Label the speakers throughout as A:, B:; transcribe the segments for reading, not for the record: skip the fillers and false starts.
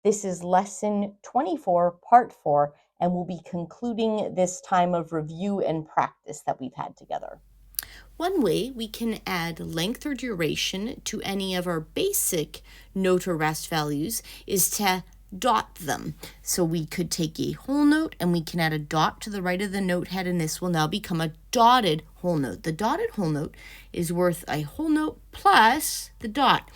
A: This is lesson 24, part 4, and we'll be concluding this time of review and practice that we've had together.
B: One way we can add length or duration to any of our basic note or rest values is to dot them. So we could take a whole note and we can add a dot to the right of the note head, and this will now become a dotted whole note. The dotted whole note is worth a whole note plus the dot.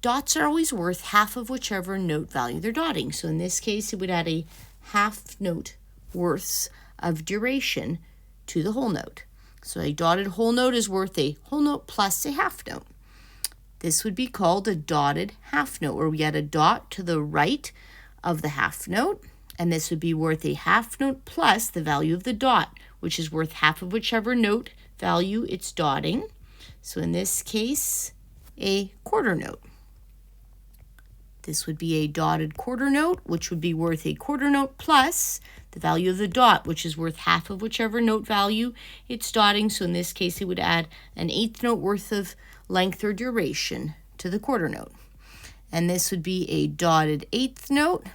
B: Dots are always worth half of whichever note value they're dotting. So in this case, it would add a half note worths of duration to the whole note. So a dotted whole note is worth a whole note plus a half note. This would be called a dotted half note, where we add a dot to the right of the half note, and this would be worth a half note plus the value of the dot, which is worth half of whichever note value it's dotting. So in this case, a quarter note. This would be a dotted quarter note, which would be worth a quarter note plus the value of the dot, which is worth half of whichever note value it's dotting. So in this case, it would add an eighth note worth of length or duration to the quarter note. And this would be a dotted eighth note,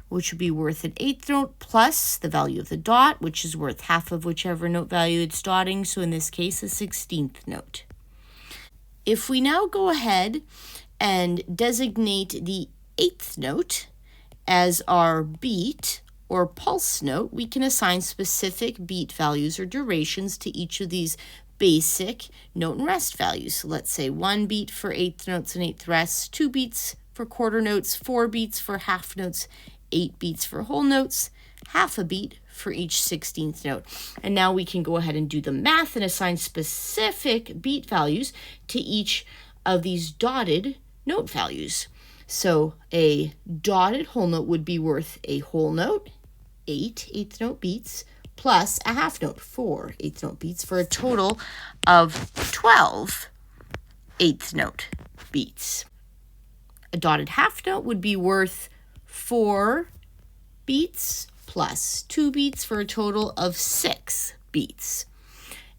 B: which would be worth an eighth note plus the value of the dot, which is worth half of whichever note value it's dotting. So in this case, a 16th note. If we now go ahead and designate the eighth note as our beat or pulse note, we can assign specific beat values or durations to each of these basic note and rest values. So let's say 1 beat for eighth notes and eighth rests, 2 beats for quarter notes, 4 beats for half notes, 8 beats for whole notes, half a beat for each 16th note. And now we can go ahead and do the math and assign specific beat values to each of these dotted note values. So a dotted whole note would be worth a whole note, 8 eighth note beats, plus a half note, 4 eighth note beats, for a total of 12 eighth note beats. A dotted half note would be worth 4 beats plus 2 beats for a total of 6 beats.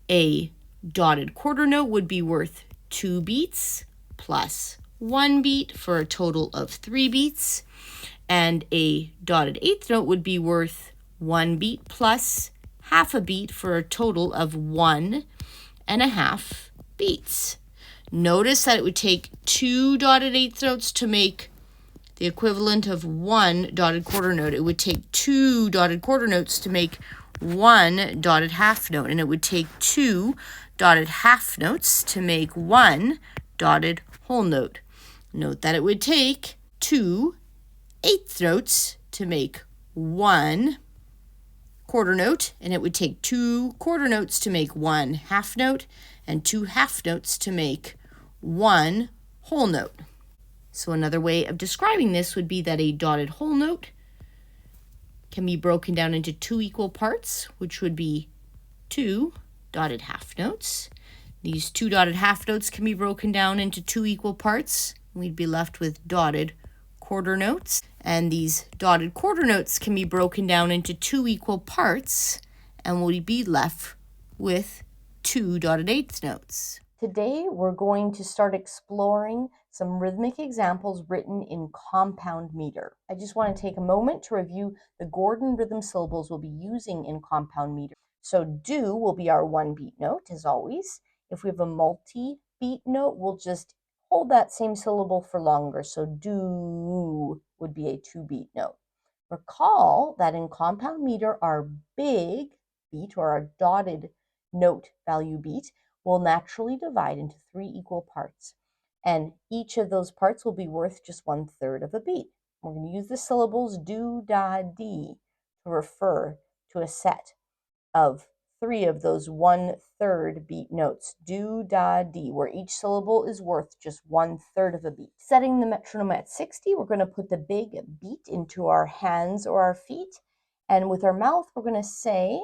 B: A dotted quarter note would be worth 2 beats plus 1 beat for a total of 3 beats. And a dotted eighth note would be worth 1 beat plus half a beat for a total of 1.5 beats. Notice that it would take 2 dotted eighth notes to make the equivalent of 1 dotted quarter note. It would take 2 dotted quarter notes to make 1 dotted half note, and it would take 2 dotted half notes to make 1 dotted whole note. Note that it would take 2 eighth notes to make 1 quarter note, and it would take 2 quarter notes to make 1 half note, and 2 half notes to make 1 whole note. So another way of describing this would be that a dotted whole note can be broken down into 2 equal parts, which would be 2 dotted half notes. These 2 dotted half notes can be broken down into 2 equal parts. We'd be left with dotted quarter notes. And these dotted quarter notes can be broken down into 2 equal parts, and we'd be left with 2 dotted eighth notes.
A: Today, we're going to start exploring some rhythmic examples written in compound meter. I just want to take a moment to review the Gordon rhythm syllables we'll be using in compound meter. So do will be our 1 beat note, as always. If we have a multi-beat note, we'll just hold that same syllable for longer. So do would be a 2 beat note. Recall that in compound meter, our big beat or our dotted note value beat will naturally divide into 3 equal parts. And each of those parts will be worth just 1/3 of a beat. We're going to use the syllables do, da, di to refer to a set of 3 of those 1/3 beat notes, do, da, di, where each syllable is worth just 1/3 of a beat. Setting the metronome at 60, we're going to put the big beat into our hands or our feet, and with our mouth, we're going to say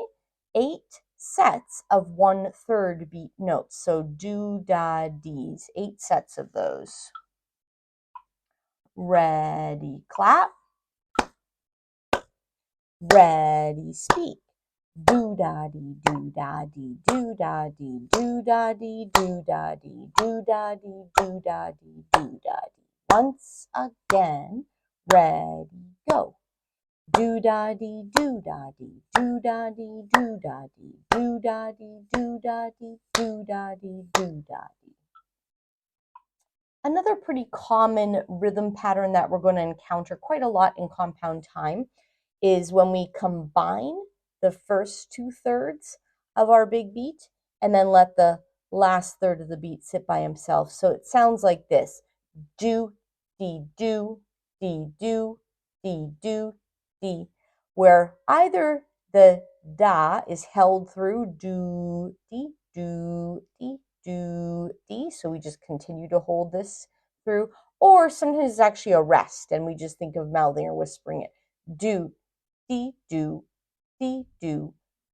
A: 8 sets of 1/3 beat notes. So do, da, di's, 8 sets of those. Ready, clap. Ready, speak. Do da dee, do da dee, do da dee, do da dee, do da dee, do da dee, do da dee, do da dee. Once again, ready, go. Do-da-dee, do-da-dee, do-da-dee, do-da-dee, do-da-dee, do-da-dee, do-da-dee, do-da-dee. Another pretty common rhythm pattern that we're going to encounter quite a lot in compound time is when we combine the first 2/3 of our big beat and then let the last third of the beat sit by himself. So it sounds like this: do, dee, do, dee, do, dee, do, dee, where either the da is held through do, dee, do, dee, do, dee, so we just continue to hold this through, or sometimes it's actually a rest and we just think of mouthing or whispering it. Do, dee, do, dee, do,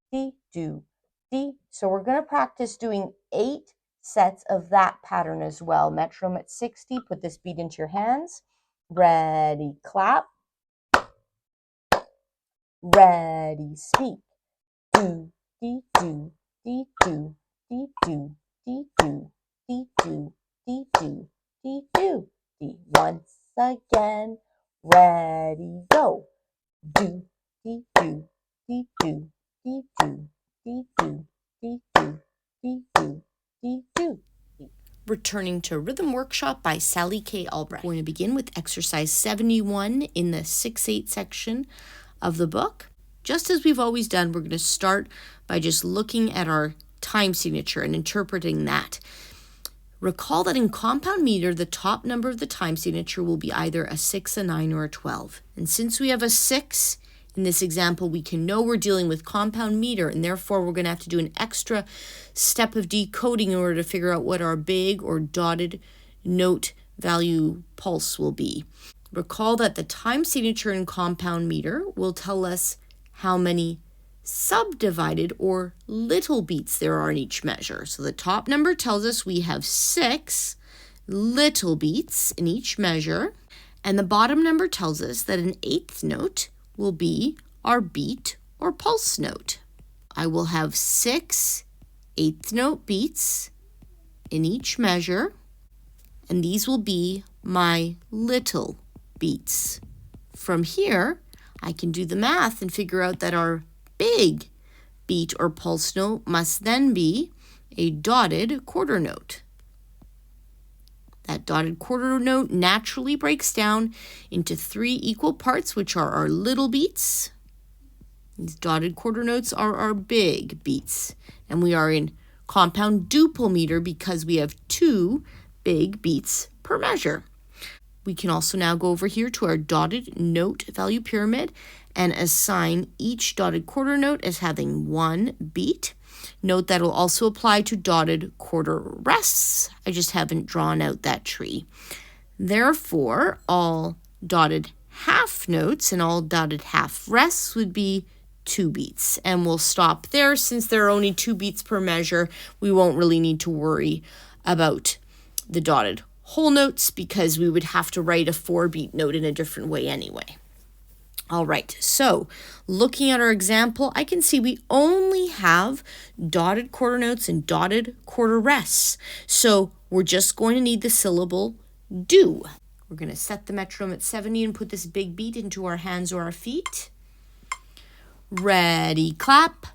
A: dee, do, dee. So we're going to practice doing 8 sets of that pattern as well. Metronome at 60, put this beat into your hands. Ready, clap. Ready, speak. Do, dee, do, dee, do, dee, do, dee, do, dee, do, dee, do, dee, do, dee. Once again, ready, go. Do, dee, do, dee, do, dee, do, dee, do, dee, do, dee, do, dee, do.
B: Returning to Rhythm Workshop by Sally K. Albrecht. We're going to begin with exercise 71 in the 6/8 section of the book. Just as we've always done, we're going to start by just looking at our time signature and interpreting that. Recall that in compound meter, the top number of the time signature will be either a 6, a 9, or a 12. And since we have a 6 in this example, we can know we're dealing with compound meter, and therefore we're going to have to do an extra step of decoding in order to figure out what our big or dotted note value pulse will be. Recall that the time signature in compound meter will tell us how many subdivided or little beats there are in each measure. So the top number tells us we have 6 little beats in each measure, and the bottom number tells us that an 8th note will be our beat or pulse note. I will have 6 8th note beats in each measure, and these will be my little beats. From here, I can do the math and figure out that our big beat or pulse note must then be a dotted quarter note. That dotted quarter note naturally breaks down into 3 equal parts, which are our little beats. These dotted quarter notes are our big beats. And we are in compound duple meter because we have 2 big beats per measure. We can also now go over here to our dotted note value pyramid and assign each dotted quarter note as having 1 beat. Note that will also apply to dotted quarter rests. I just haven't drawn out that tree. Therefore, all dotted half notes and all dotted half rests would be 2 beats. And we'll stop there. Since there are only 2 beats per measure, we won't really need to worry about the dotted whole notes because we would have to write a 4-beat note in a different way anyway. All right, so looking at our example, I can see we only have dotted quarter notes and dotted quarter rests. So we're just going to need the syllable do. We're going to set the metronome at 70 and put this big beat into our hands or our feet. Ready, clap.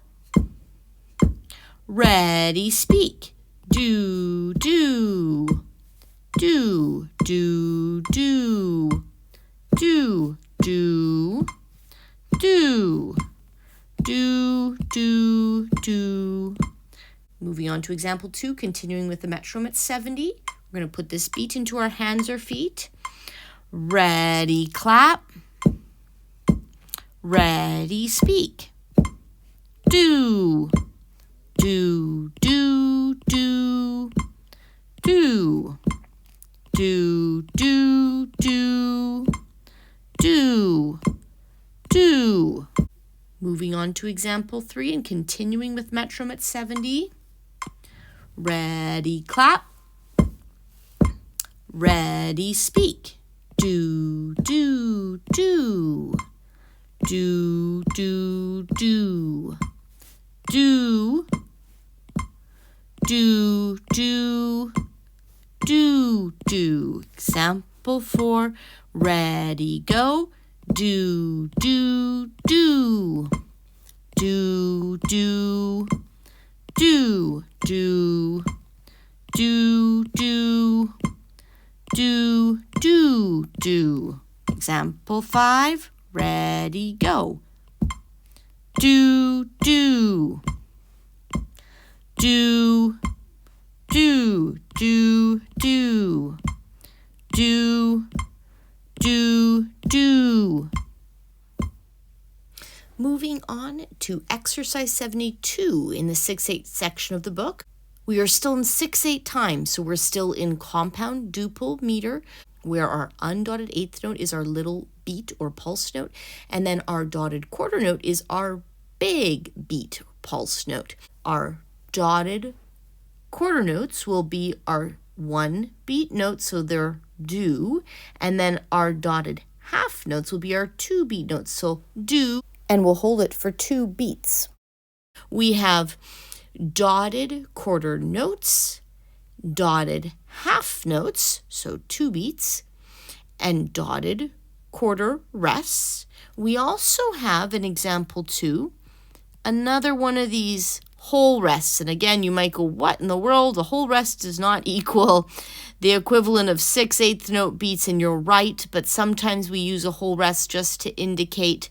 B: Ready, speak. Do, do. Do, do, do. Do, do, do, do, do, do. Moving on to example 2, continuing with the metronome at 70. We're going to put this beat into our hands or feet. Ready, clap. Ready, speak. Do, do, do, do, do, do, do, do. Do, do. Moving on to example 3 and continuing with metronome at 70. Ready, clap. Ready, speak. Do, do, do. Do, do, do. Do, do, do. Do, do. Example 4. Ready, go. do, do, do, do, do, do, do, do, do, do, do, do. Example 5, ready, go. Do, do, do, do, do, do, do, do, do. Moving on to exercise 72 in the 6/8 section of the book. We are still in 6/8 time, so we're still in compound duple meter, where our undotted eighth note is our little beat or pulse note, and then our dotted quarter note is our big beat pulse note. Our dotted quarter notes will be our one beat notes, so they're do, and then our dotted half notes will be our two beat notes, so do, and we'll hold it for 2 beats. We have dotted quarter notes, dotted half notes, so 2 beats, and dotted quarter rests. We also have in example 2, another one of these whole rests. And again, you might go, what in the world? A whole rest does not equal the equivalent of 6/8 note beats, and you're right, but sometimes we use a whole rest just to indicate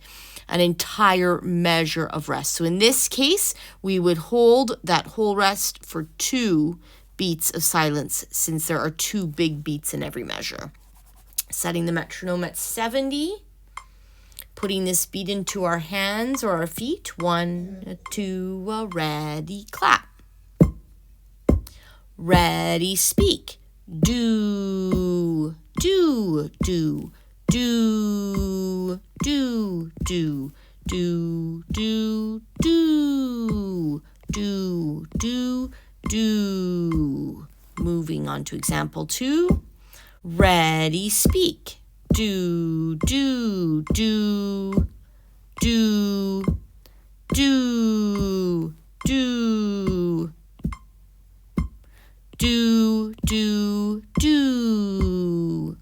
B: an entire measure of rest. So in this case, we would hold that whole rest for 2 beats of silence, since there are 2 big beats in every measure. Setting the metronome at 70, putting this beat into our hands or our feet. 1, 2, ready, clap. Ready, speak. Do, do, do, do, do, do, do, do, do, do, do, do. Moving on to example 2. Ready, speak. Do, do, do, do, do, do, do, do, do.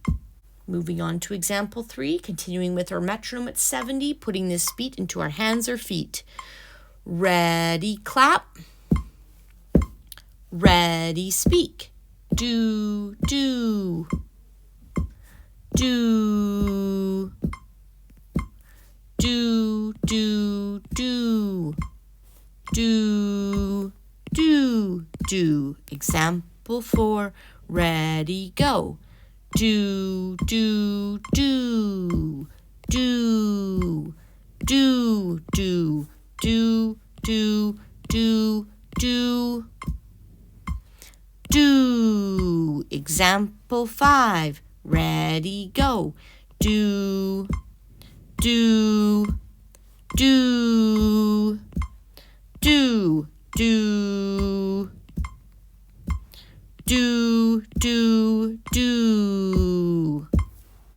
B: Moving on to example 3, continuing with our metronome at 70, putting this beat into our hands or feet. Ready, clap. Ready, speak. Do, do, do, do, do, do, do, do, do. Example 4, ready, go. Do, do, do, do, do, do, do, do, do, do, do. Example 5, ready, go. Do, do, do, do, do, do, do, do.